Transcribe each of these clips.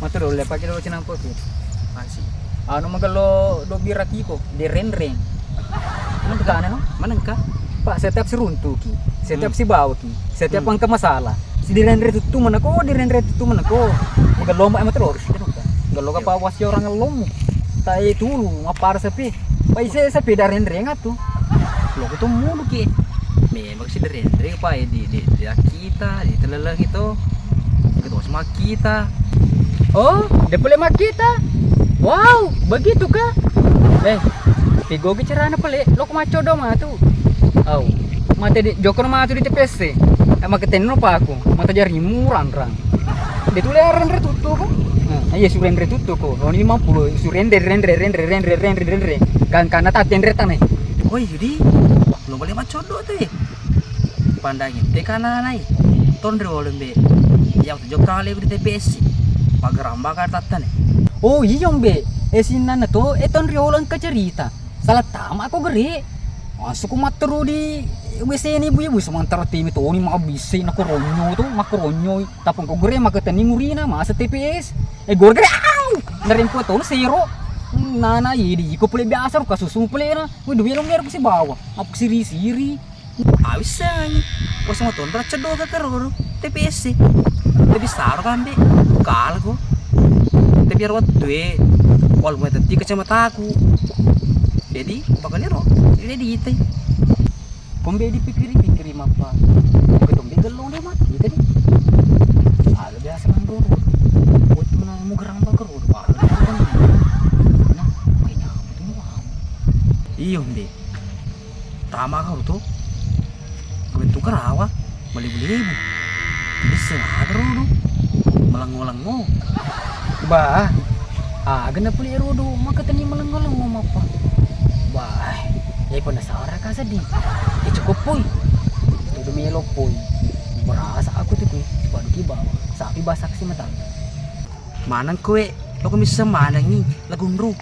Motor udah pakai dulu cinampo ki. Masih. Anu magalo do biraki ko, di renreng. Ano ka no? Manengka? Pak setiap si runtuh ki, setiap si bawa ki, setiap angka masalah. Si di renre tutu mana ko, di renre tutu mana ko. Magalo mo ay terus. Galo ka pa was orang ngelom. Tai dulu ngapar sepi. Paise sepi dari renre ngatu. Lo ko mulu ki. Memang si Derendre pa di kita, di telelah itu. Gitu sama kita. Oh, dia boleh mak kita. Wow, begitu kah? Pigo ke cerana pale, lo ko maco do ma tu. Au, mate di jokon ma tu di TPS. Mak keteno pa aku, mata jari murang-rang. Dia tuh renre tutu ko. Iya surendre tutu ko. Oh ini 50, surendre. Kan kana tak tendre tanai. Oh jadi lo boleh macam do tuh. Pandangin, tekana nai. Tondre olembe. Yang tujuh kali di TPS. Pagaramba ka tatane. Oh iya be, sinan to tondre olan ka cerita. Salah tama ako geri. Masuk matero di WC ni ibu sementara tim itu ni mabisi na koronyo to, makoronyo. Tapong ko geri makatani murina masa TPS. Gor geri au. Narimpo to zero. Nana ini ko pala biasa ro kasusu pala na. Duwi lang meron ko si bawa. Apok siri-siri. Awisan. Ko sama tondra cedo ka karo TPS. Tapi saro kan be. Kal ko. Tapi rawat duwe. Wal mo tadi kacamata aku. Jadi bakal ro. Jadi itu. Kombe dipikiri-pikiri apa. Ketombe gelong deh mati tadi. Ala biasa man ro. Waktu na mo garamba ka ro. Iyo mbe. Tama ka to. Bentuk kerawa, beli-beli ibu. Bisa ada rodo. Melang-melang mo. Bah. Ganap puli rodo, makatani melang-melang mo apa. Bah. Penasaran ka sedih. Cukup poy. Itu melo poy. Berasa aku tuh baru ki bawa. Sapi basak si mata. Manang kue, lo kok bisa manang nih, lagundru.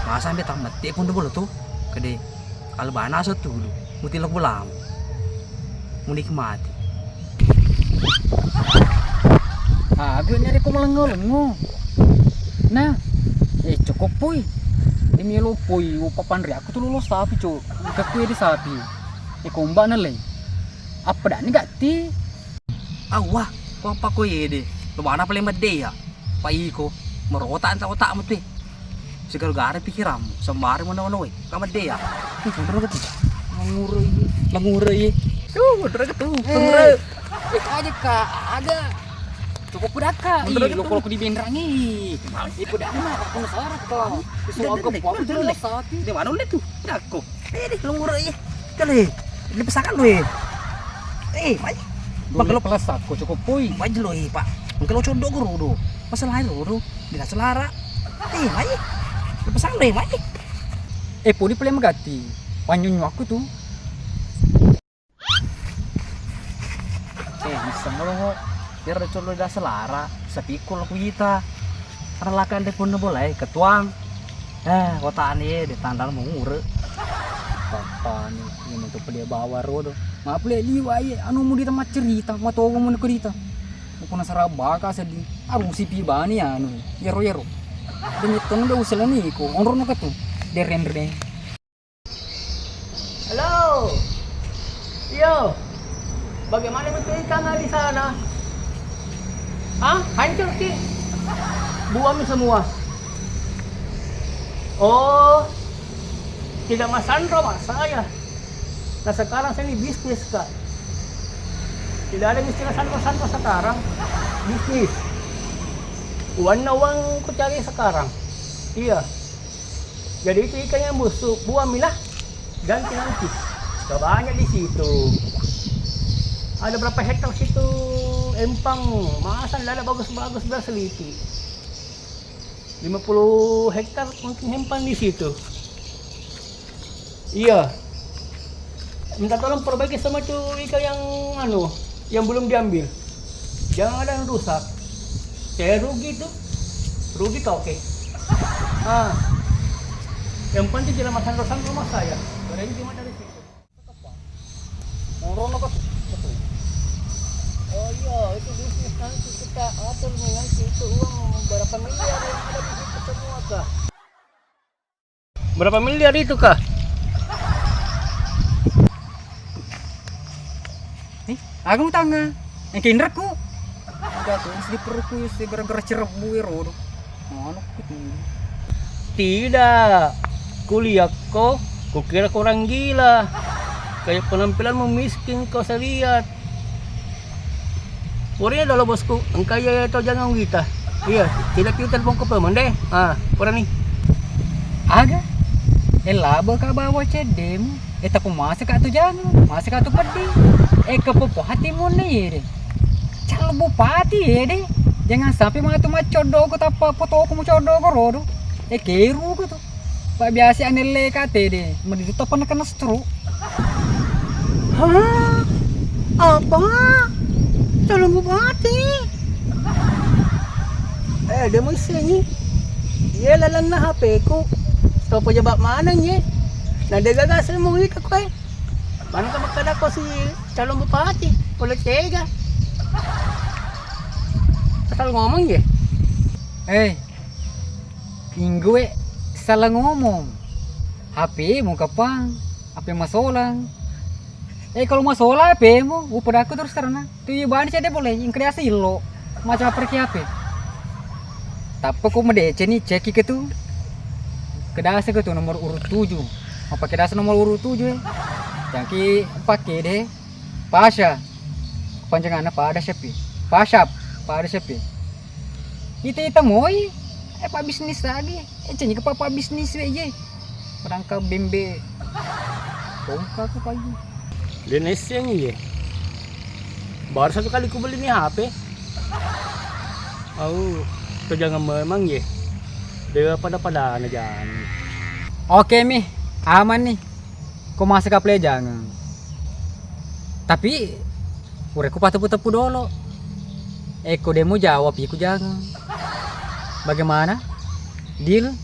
Masa sampai tamat dia pun dulu tuh, kede albana satu dulu, muti lagu lam, menikmati. Agak nyari ko melengol. Nah, cukup poy. Demi lo poy, upapan ri aku tuh lulus sapi cu, kakue di sapi. Komba na lay. Apa dah ni gati? Awah, kok apa kue deh? Lo mana paling mede ya? Pai ko, merotak otak mati. Segar gara pikiranmu, sembari mana-mana we. Kamu deh ya. Bener betul. Langurai. Tuh, bener gitu. Bener. Aja kak, ada. Cukup udah kak. Lo kalau di benrangi. Iku dah mana? Aku nasarat kau. Soal kepala itu lah sapi. Di mana lu tuh? Aku. Langurai. Kali. Ini pesakan lu. Mai. Bagalo pelas aku cukup poy. Mai lo Pak. Kalau condok guru. Masalah itu, tidak selara. Mai. Pesan deh, mai. Podi pala magati. Panyunyo aku tuh. Bisa mo biar colo dah selara, sepikul aku kita. Karena lakan deh pun boleh ketuang. Kotaan ini ditandang mengure. Papa nih, ini tuh dia bawa rodo. Maaf le liwai, anu mau di tempat cerita, mau tahu mau cerita. Aku nasaraba ka sedih. Aru si pibani anu, yero. Demi tong udah usaha nih, ko onro na kato, derendre. Halo, yo, bagaimana betul ikan di sana? Hancur ki, buang semua. Oh, tidak Mas Sandro, Mas saya. Nah sekarang saya ini bisnis kak. Tidak ada istilah Sandro sekarang, bisnis. Uang na uang ku cari sekarang. Iya. Jadi itu ikan yang busuk, buah milah, ganti nanti. Banyak di situ. Ada berapa hektar situ empang, masa lada bagus-bagus berseliti. 50 hektar mungkin empang di situ. Iya. Minta tolong perbaiki sama tuh ikan yang belum diambil. Jangan ada yang rusak. Saya rugi tuh. Rugi kau oke. Yang penting tidak masalah rumah saya. Berarti cuma dari situ. Onro na kato. Oh iya, itu bisnis nanti kita atur nanti itu uang miliar yang ada di situ semua kah? Berapa miliar itu kah? Aku tanga. Yang kinderku. Jatuh di perutku sih gara-gara cerebu ero. Mana gitu. Tidak. Kuliah kau kira kau orang gila. Kayak penampilanmu miskin kau saya lihat. Purinya adalah bosku. Engkau ya itu jangan kita. Iya, tidak kita telepon ke pemen deh. Pura nih. Aga. Laba ka bawa cedem. Tapi masih ka tu jangan. Masih ka tu pedi. Kepopo hati mo na yere. Calo bupati deh. Jangan sampai mga tumacodo ko tapa foto ko mo codo ko rodo. Keru ko to. Pak biasa anele kate deh. Medito pa na kanastro. Hah? Apa? Calon bupati? Dia mau isi Iya lalang na HP ko. So pejabat mana niya? Nadagagasan mo ika ko eh. Paano ka magkada ko si calon bupati? Politika. Asal ngomong ya? Ingwe salah ngomong. HP mo kapang. HP masolang. Kalau masalah HP mo, pada aku terus terang. Tuh bahan saya boleh, yang kreasi lo. Macam pergi HP. Tapi aku mendece nih cek ke tuh. Kedasa ke tuh nomor urut 7. Apa kedasa nomor urut 7 ya? Yang ki pakai deh. Pasha. Panjangannya pada siapa? Pasha, pada siapa? Kita moi. Pak bisnis lagi. Cengnya ke pak bisnis aja. Perangkap bembe. Bongkar ke pagi. Indonesia nih ya. Baru satu kali ku beli nih HP. Itu jangan memang ya. Dia pada aja. Oke mi, aman nih. Kau masuk ke play jangan. Tapi, ureku patu-patu dulu. Kau demo jawab, iku jangan. Bagaimana? Deal?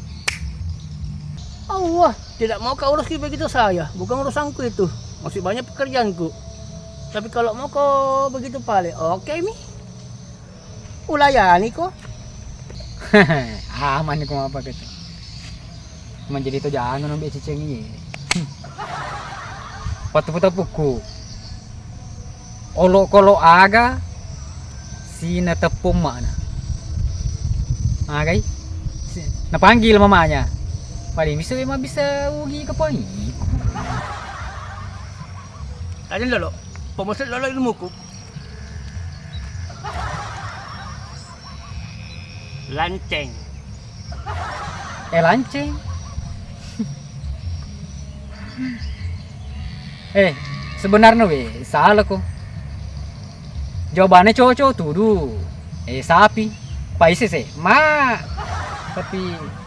Allah, tidak mau kau urus begitu saya. Bukan urusanku itu. Masih banyak pekerjaanku. Tapi kalau mau kau begitu pale, oke mi. Ulayani kok. Aman nih kau apa gitu. Menjadi itu jangan ambil cicing ini. Patu-patu puku. Olo-kolo aga sina tepung mana? Agay. Napanggil mamanya. Paling bisa ugi ke pagi. Ayan lolo, pumasal lolo ilmuku. Lanceng. Lanceng. Sebenarnya salah kok. Jawabannya cowok tuh. Sapi. Paisi sih, Tapi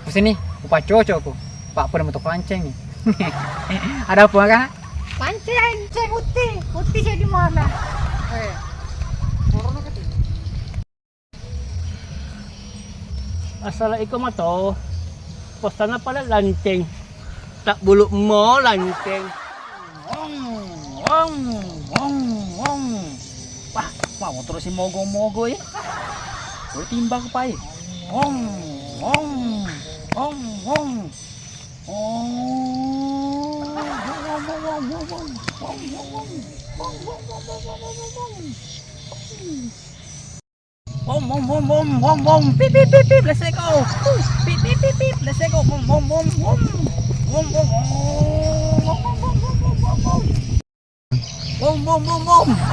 kesini, upah cocok kok. Pak pernah mentok lanceng nih. Ada apa kah? Lanceng uti saya di mana? Asal ikaw mato, posta na pala lanceng. Tak bulok mo lanceng. Wah, mau terus si mogo-mogo ya. Boleh timbang pa eh. Pip pip pip pip, let's go. Pip pip pip pip, let's go.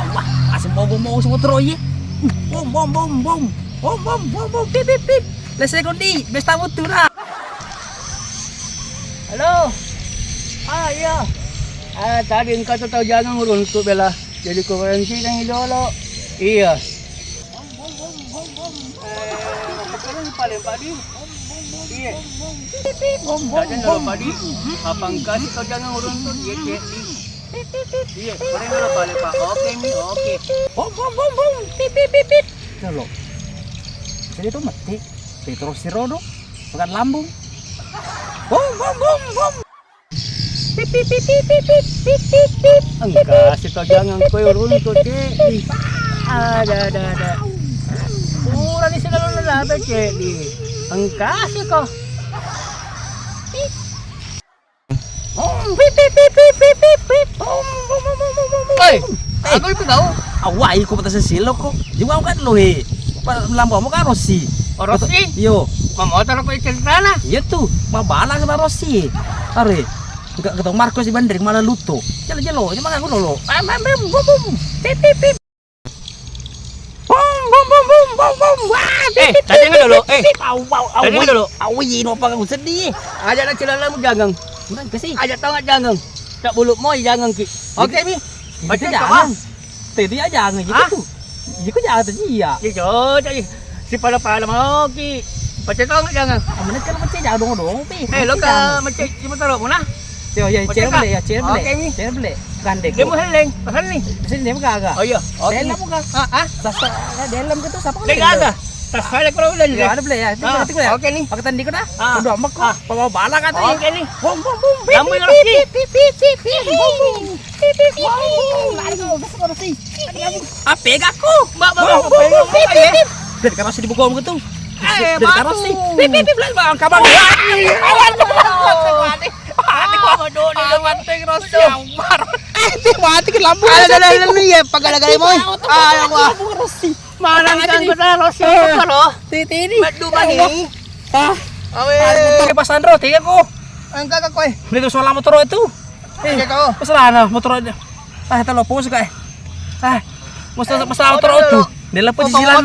Wah, asam mau semua Troy. Pip pip pip. Let's go di, besta mutura. Halo. Iya. Tadi engkau tahu jangan nguruntuk bela. Jadi kurensi ng idolo. Iya. Sekarang paling padi. Iya. Jangan dulu padi. Apang kasih kau jangan nguruntuk dia. Iya, paling dulu paling pak. Oke mi, oke. Pip pip pip pip. Loh. Jadi itu mati. Petro Sirodo, bukan lambung. Pip pip pip pip pip pip pip pip. Enggak, si kau jangan kau runtut deh. Ada. Kurang di sini Wala ba, Cedi? Ang kasi ko. Oy, ako itu tahu. Awai ko pata sa silok ko. Di mo kan lo he. Lambo mo ka Rossi. O, Rossi? Yo. Mamotor ko icerita na. Iya tuh, mabala sama Rossi. Are. Enggak ketemu Marcos di Bandring malah luto. Jalo-jalo, cuma aku dulu. Tadi nga dulu. Tadi nga dulu. Awi, no pa ako sedih. Aja na kilala mo jangang. Murag kasi. Aja tau nga jangang. Tak buluk mo jangang ki. Oke mi. Baca Baca jangan. Tadi aja jangan Hah? gitu. Jadi ko jangan tadi ya. Dito, tadi. Si pala mo ki. Baca tau nga jangang. Amanat ka naman siya, jangan dong, pi. Lo ka macam si motor mo na. Yo, ya, Baca chair ka? beli, ya, chair beli. Oke, Mi. Chair beli. Gandeng. Dia mo heling. Pasal ni. Sini dia kagak. Oh iya. Oke. Dalam mo ka. Ah. Sasa dalam gitu siapa Dia ada. Tas saya kalau udah Ya, ada beli ya. Itu berarti ko ya. Oke nih. Pakai tandi ko na. Ah. Udah amak ko. Bawa bala ka tadi. Oke nih. Bom bom bom. Lampu yang Rossi. Ah, pega ko. Mbak, Dari karosi dibugom ko tuh. Eh, Dari batu. karosi. Pip lang bang kabang. Awan ko. Mati ko mo doon. Mati Rossi. Ambar. Mati ke lampu. Ada ya pagalagalay mo. Alam mo. Rossi. Manang kan ko na Rossi ko lo. Titi. Madu ba ni? Ah. Awe. Motor pas Sandro, tiga ko. Ang kakak ko eh. Dito soal motor itu. Tiga ko. Masalah motor aja. Ah, ito lopo suka eh. Ah, masalah motor itu. Dila po sisilan.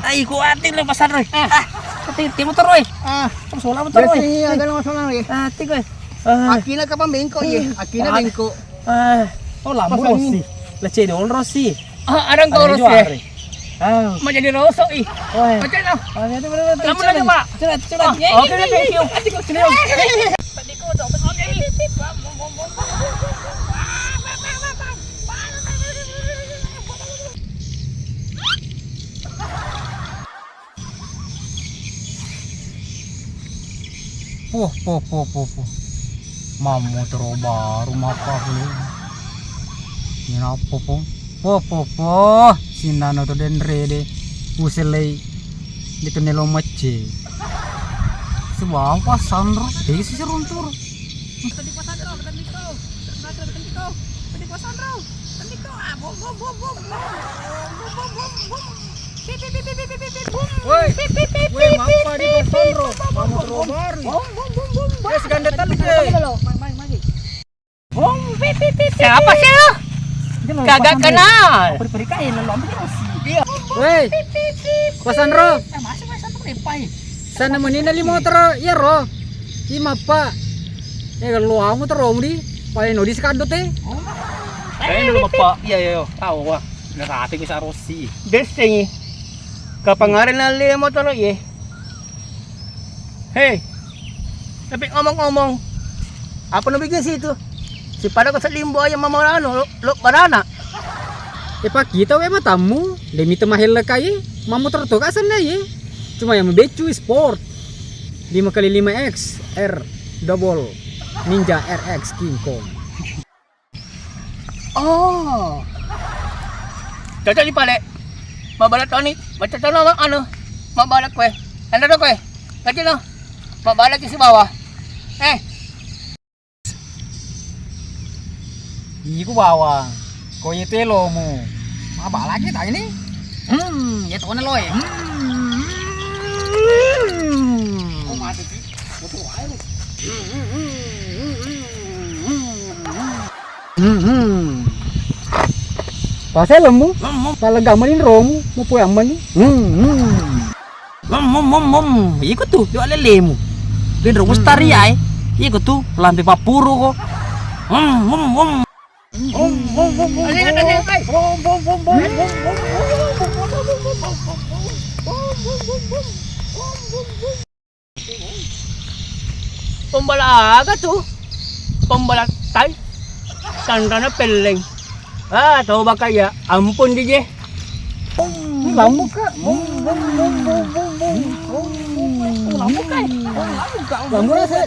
Ay, kuatin lang pasar roy. Ah, ti motor roy. Ah, Soal motor roy. Kasi agad mo sa eh. Ah, tigo eh. Ah, Aki na ka pa bengko eh. Aki na bengko. ah. Oh, lambo Rossi. La cedol Rossi. Ah, arang ko Ada Rossi. juara. Ah. Menjadi rosok ih. Oh. Macam mana? Ah, itu benar. Kamu nanya, Pak? Cepat. Oke, thank you. Po. Mamu terus baru mapa boleh. Ini apa po? Po. Sinano to den rede. Uselai. Dito nilo mace. Sebab apa Sandro? Dia sih runtur. Woi, apa di Sandro? Mamu terus baru. Yes, gandetan deh. Siapa sih lo? Kagak kenal. Beri kain lalu ambil Rossi. Woi, Pak Sandro. Masuk satu repai. Sana menina li motor ya ro. Ima pa. Kalau kamu terus di, paling nodi sekadut Dulu Pak. Iya. Tahu wah. Narating sa Rossi. Desting kapangaran na liya mo talo eh. Hey. Tapi ngomong-ngomong. Apa nabigyan situ? Si pada ko sa limbo ay mamorano, lo banana. Pak kita kayak matamu, demi temahel kaya, mamu tertuk asan na ye. Cuma yang becu sport 5x5X R double Ninja RX King Kong. Oh. Cocok di pale. Mabalat ko ni. Baca tanong ano? Mabalat ko eh. Ano ko eh? Kasi no. Mabalat yung si bawah. Iku bawa. Ko yete lo mo. Apa lagi tak ini? Ya tuh na loy. Oh, mati sih. Motor air. Pasal lemu, kalau gamanin romu, mau puyang mani. Ikut tuh, yo lelemu. Den rumus tari ay. Ikut tuh, lampe papuro ko. Pembalaga tuh. Pembalatan. Tanda na peleng. Ah, tahu ba kaya? Ampun di je. Lambu ka. Lambu rasa.